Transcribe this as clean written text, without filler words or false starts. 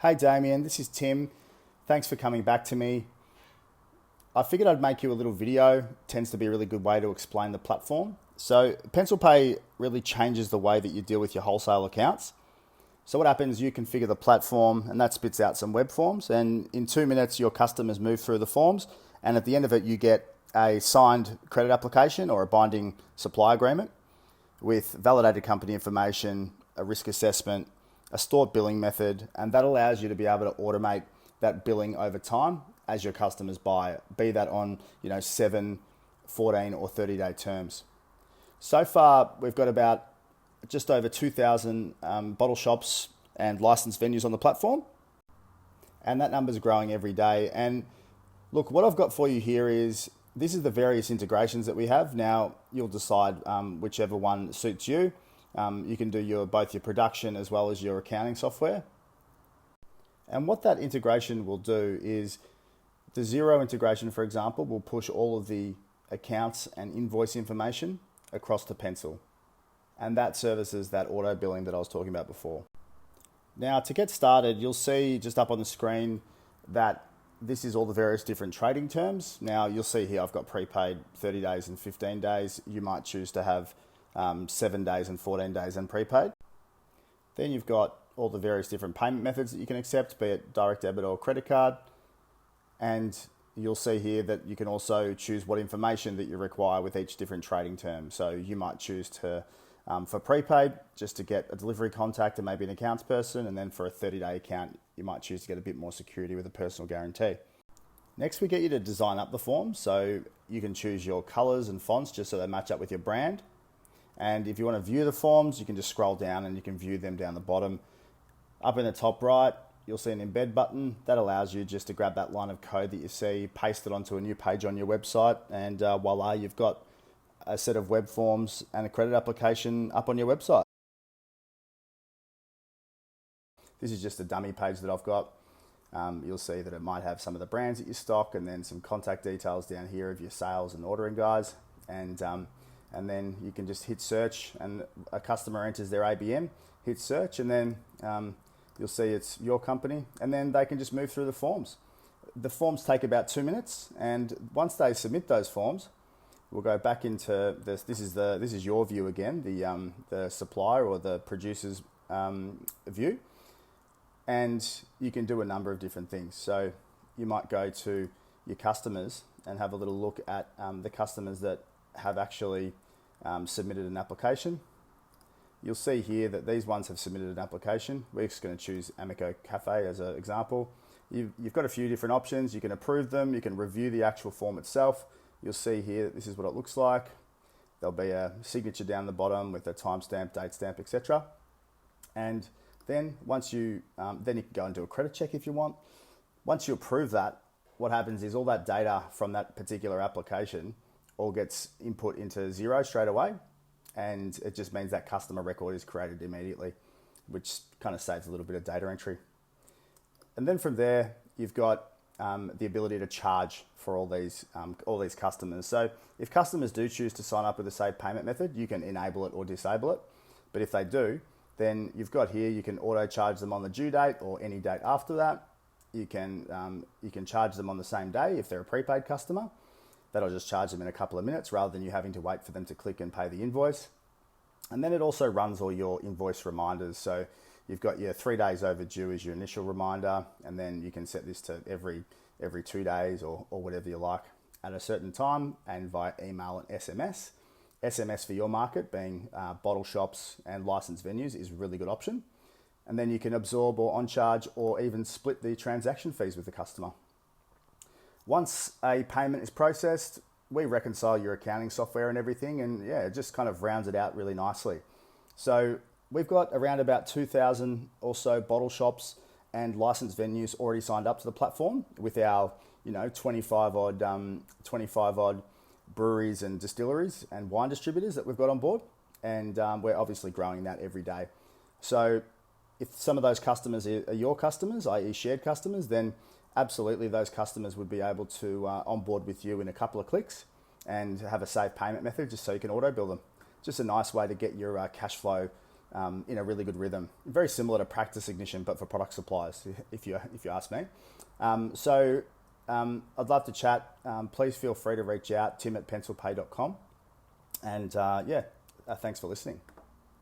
Hey Damien, this is Tim. Thanks for coming back to me. I figured I'd make you a little video. It tends to be a really good way to explain the platform. So PencilPay really changes the way that you deal with your wholesale accounts. So what happens, you configure the platform and that spits out some web forms, and in 2 minutes your customers move through the forms, and at the end of it you get a signed credit application or a binding supply agreement with validated company information, a risk assessment, a stored billing method, and that allows you to be able to automate that billing over time as your customers buy, be that on 7, 14 or 30-day terms. So far, we've got about just over 2,000 bottle shops and licensed venues on the platform, and that number's growing every day. And look, what I've got for you here is this is the various integrations that we have. Now, you'll decide whichever one suits you. You can do both your production as well as your accounting software. And what that integration will do is the Xero integration, for example, will push all of the accounts and invoice information across to Pencil. And that services that auto billing that I was talking about before. Now, to get started, you'll see just up on the screen that this is all the various different trading terms. Now, you'll see here I've got prepaid 30 days and 15 days. You might choose to have 7 days and 14 days and prepaid. Then you've got all the various different payment methods that you can accept, be it direct debit or credit card. And you'll see here that you can also choose what information that you require with each different trading term. So you might choose to, for prepaid, just to get a delivery contact and maybe an accounts person. And then for a 30-day account, you might choose to get a bit more security with a personal guarantee. Next, we get you to design up the forms. So you can choose your colors and fonts just so they match up with your brand. And if you want to view the forms, you can just scroll down and you can view them down the bottom. Up in the top right, you'll see an embed button. That allows you just to grab that line of code that you see, paste it onto a new page on your website, and voila, you've got a set of web forms and a credit application up on your website. This is just a dummy page that I've got. You'll see that it might have some of the brands that you stock and then some contact details down here of your sales and ordering guys. And then you can just hit search and a customer enters their ABM, hit search, and then you'll see it's your company, and then they can just move through the forms. The forms take about 2 minutes, and once they submit those forms, we'll go back into this. This is your view again, the supplier or the producer's view, and you can do a number of different things. So you might go to your customers and have a little look at the customers that have actually submitted an application. You'll see here that these ones have submitted an application. We're just going to choose Amico Cafe as an example. You've got a few different options. You can approve them. You can review the actual form itself. You'll see here that this is what it looks like. There'll be a signature down the bottom with a timestamp, date stamp, etc. And then once you can go and do a credit check if you want. Once you approve that, what happens is all that data from that particular application all gets input into Xero straight away, and it just means that customer record is created immediately, which kind of saves a little bit of data entry. And then from there, you've got the ability to charge for all these customers. So if customers do choose to sign up with a saved payment method, you can enable it or disable it. But if they do, then you've got here, you can auto charge them on the due date or any date after that. You can charge them on the same day if they're a prepaid customer. That'll just charge them in a couple of minutes rather than you having to wait for them to click and pay the invoice. And then it also runs all your invoice reminders. So you've got your 3 days overdue as your initial reminder, and then you can set this to every 2 days or whatever you like at a certain time, and via email and SMS. SMS for your market, being bottle shops and licensed venues, is a really good option. And then you can absorb or on charge or even split the transaction fees with the customer. Once a payment is processed, we reconcile your accounting software and everything, and yeah, it just kind of rounds it out really nicely. So we've got around about 2,000 or so bottle shops and licensed venues already signed up to the platform with our 25 odd breweries and distilleries and wine distributors that we've got on board, and we're obviously growing that every day. So if some of those customers are your customers, i.e. shared customers, then absolutely those customers would be able to onboard with you in a couple of clicks and have a safe payment method just so you can auto bill them. Just a nice way to get your cash flow in a really good rhythm. Very similar to Practice Ignition, but for product suppliers, if you ask me. I'd love to chat. Please feel free to reach out, tim@pencilpay.com. And thanks for listening.